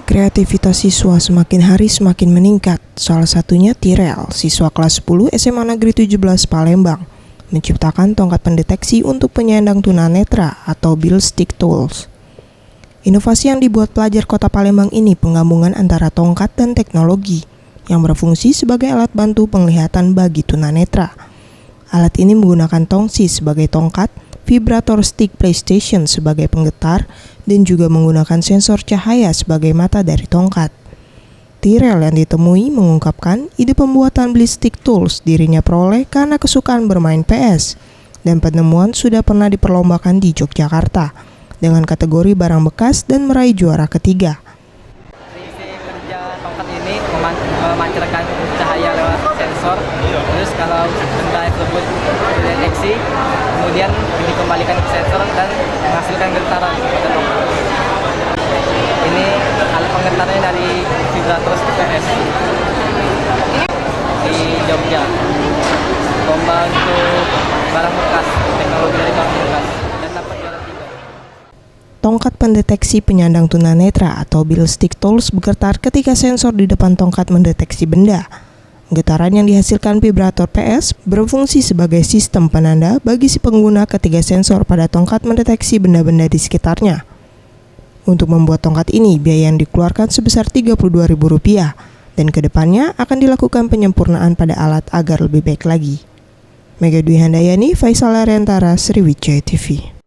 Kreativitas siswa semakin hari semakin meningkat. Salah satunya Tirel, siswa kelas 10 SMA Negeri 17 Palembang, menciptakan tongkat pendeteksi untuk penyandang tunanetra atau Braille Stick Tools. Inovasi yang dibuat pelajar Kota Palembang ini penggabungan antara tongkat dan teknologi yang berfungsi sebagai alat bantu penglihatan bagi tunanetra. Alat ini menggunakan tongsi sebagai tongkat, vibrator stick PlayStation sebagai penggetar, dan juga menggunakan sensor cahaya sebagai mata dari tongkat. Tirel yang ditemui mengungkapkan ide pembuatan Braille Stick Tools dirinya peroleh karena kesukaan bermain PS, dan penemuan sudah pernah diperlombakan di Yogyakarta dengan kategori barang bekas dan meraih juara ketiga. Isi kerja tongkat ini memancarkan cahaya lewat sensor. Terus kalau benda tersebut dideteksi, kemudian dikembalikan ke sensor dan menghasilkan getaran pada tongkat. Ini alat penggetarnya dari vibrator PS di Jogja. Lomba untuk barang bekas, teknologi dari barang bekas, dan dapat juara 3. Tongkat pendeteksi penyandang tunanetra atau Braille Stick Tools bergetar ketika sensor di depan tongkat mendeteksi benda. Getaran yang dihasilkan vibrator PS berfungsi sebagai sistem penanda bagi si pengguna ketika sensor pada tongkat mendeteksi benda-benda di sekitarnya. Untuk membuat tongkat ini, biaya yang dikeluarkan sebesar Rp32.000 dan kedepannya akan dilakukan penyempurnaan pada alat agar lebih baik lagi. Mega Dwi Handayani, Faisal Ariantara, Sriwijaya TV.